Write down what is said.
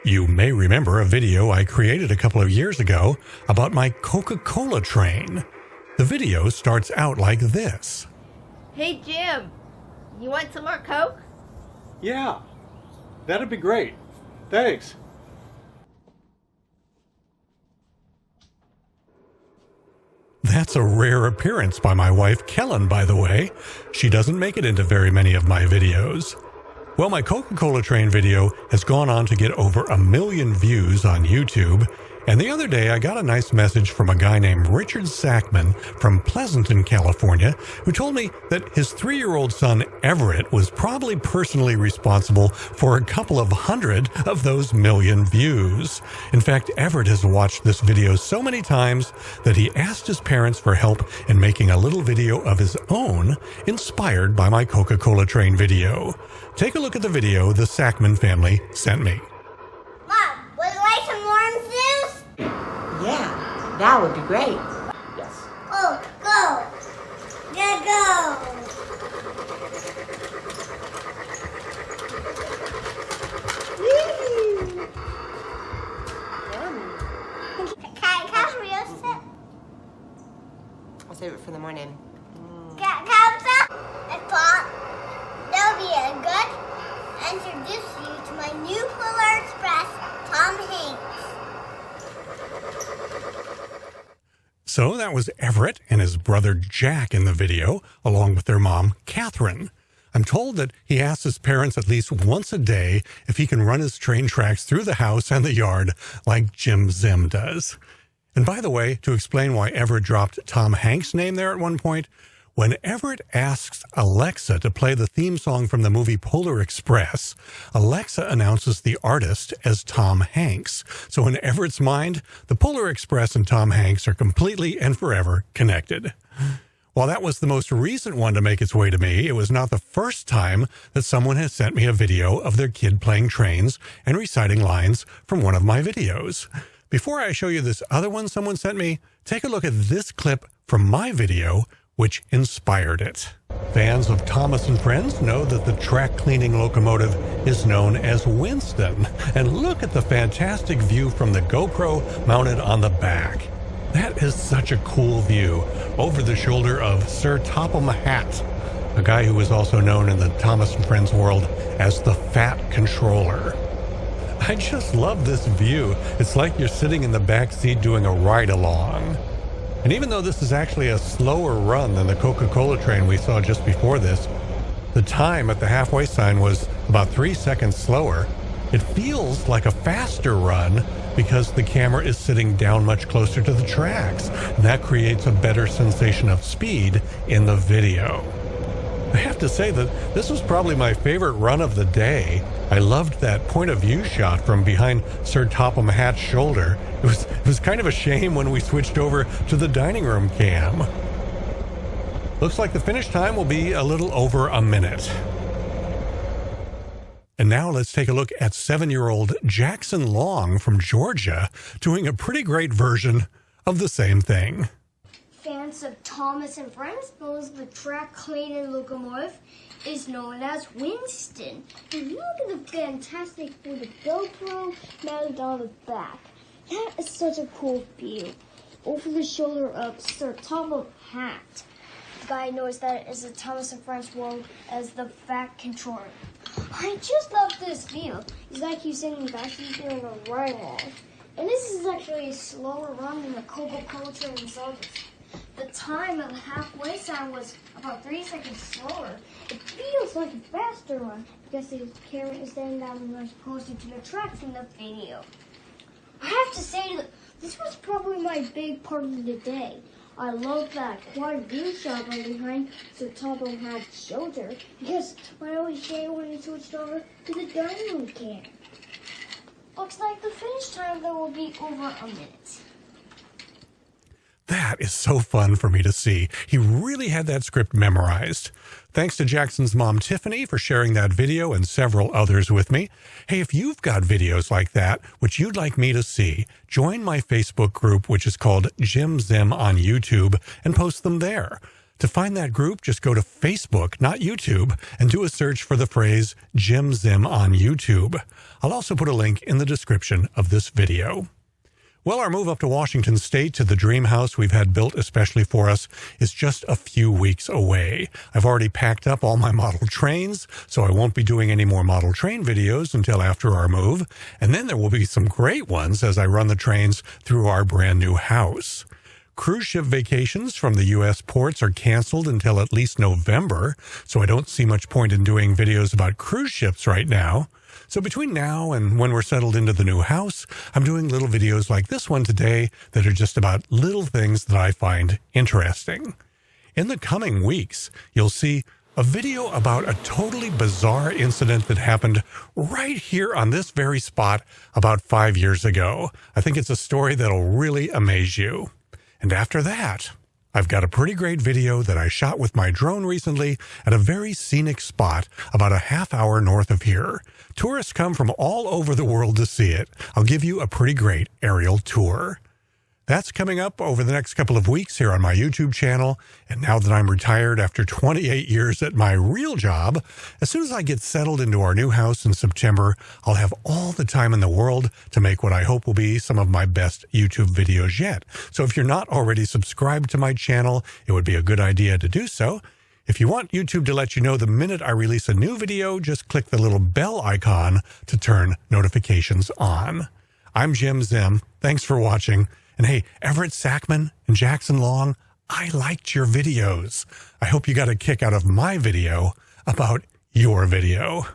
You may remember a video I created a couple of years ago about my Coca Cola train. The video starts out like this. Hey Jim, you want some more Coke? Yeah, that'd be great. Thanks. That's a rare appearance by my wife Kellen, by the way. She doesn't make it into very many of my videos. Well, my Coca Cola train video has gone on to get over 1 million views on YouTube, and the other day I got a nice message from a guy named Richard Sackmann from Pleasanton, California, who told me that his 3-year-old son Everett was probably personally responsible for a couple of hundred of those 1 million views. In fact, Everett has watched this video so many times that he asked his parents for help in making a little video of his own inspired by my Coca Cola train video. Take a look at the video the Sackman family sent me. Mom, would you like some orange juice? Yeah, that would be great. Yes. Oh, go. Yeah, go. Woo. Can I have a real sip? I'll save it for the morning. Can I have some? I thought that would be a good introduce you to my new Polar Express, Tom Hanks. So that was Everett and his brother Jack in the video, along with their mom, Kathryn. I'm told that he asks his parents at least once a day if he can run his train tracks through the house and the yard like Jim Zim does. And by the way, to explain why Everett dropped Tom Hanks' name there at one point, when Everett asks Alexa to play the theme song from the movie Polar Express, Alexa announces the artist as Tom Hanks. So in Everett's mind, the Polar Express and Tom Hanks are completely and forever connected. While that was the most recent one to make its way to me, it was not the first time that someone has sent me a video of their kid playing trains and reciting lines from one of my videos. Before I show you this other one someone sent me, take a look at this clip from my video, which inspired it. Fans of Thomas and Friends know that the track cleaning locomotive is known as Winston. And look at the fantastic view from the GoPro mounted on the back. That is such a cool view over the shoulder of Sir Topham Hatt, a guy who was also known in the Thomas and Friends world as the Fat Controller. I just love this view. It's like you're sitting in the back seat doing a ride-along. And even though this is actually a slower run than the Coca Cola train we saw just before this, the time at the halfway sign was about 3 seconds slower. It feels like a faster run because the camera is sitting down much closer to the tracks, and that creates a better sensation of speed in the video. I have to say that this was probably my favorite run of the day. I loved that point of view shot from behind Sir Topham Hatt's shoulder. It was kind of a shame when we switched over to the dining room cam. Looks like the finish time will be a little over a minute. And now let's take a look at 7-year-old Jackson Long from Georgia doing a pretty great version of the same thing. Fans of Thomas and Friends knows the track cleaning locomotive is known as Winston. And look at the fantastic for the GoPro mounted on the back. That is such a cool view. Over the shoulder of Sir Topham Hatt. The guy knows that as the Thomas and Friends world as the Fat Controller. I just love this view. It's like he's sitting back here in a ride-along. And this is actually a slower run than the Coca Cola train saw. The time at the halfway sign was about 3 seconds slower. It feels like a faster one because the camera is standing down much closer to the tracks in the video. I have to say that this was probably my big part of the day. I love that quad view shot right behind Sir Topham Hatt's shoulder because I always say when he switched over to the dining room cam. Looks like the finish time there will be over a minute. That is so fun for me to see. He really had that script memorized. Thanks to Jackson's mom, Tiffany, for sharing that video and several others with me. Hey, if you've got videos like that, which you'd like me to see, join my Facebook group, which is called Jim Zim on YouTube, and post them there. To find that group, just go to Facebook, not YouTube, and do a search for the phrase Jim Zim on YouTube. I'll also put a link in the description of this video. Well, our move up to Washington State to the dream house we've had built especially for us is just a few weeks away. I've already packed up all my model trains, so I won't be doing any more model train videos until after our move, and then there will be some great ones as I run the trains through our brand new house. Cruise ship vacations from the U.S. ports are canceled until at least November, so I don't see much point in doing videos about cruise ships right now. So between now and when we're settled into the new house, I'm doing little videos like this one today that are just about little things that I find interesting. In the coming weeks, you'll see a video about a totally bizarre incident that happened right here on this very spot about 5 years ago. I think it's a story that'll really amaze you. And after that, I've got a pretty great video that I shot with my drone recently at a very scenic spot about a half hour north of here. Tourists come from all over the world to see it. I'll give you a pretty great aerial tour. That's coming up over the next couple of weeks here on my YouTube channel. And now that I'm retired after 28 years at my real job, as soon as I get settled into our new house in September, I'll have all the time in the world to make what I hope will be some of my best YouTube videos yet. So if you're not already subscribed to my channel, it would be a good idea to do so. If you want YouTube to let you know the minute I release a new video, just click the little bell icon to turn notifications on. I'm Jim Zim. Thanks for watching. And hey, Everett Sackman and Jackson Long, I liked your videos. I hope you got a kick out of my video about your video.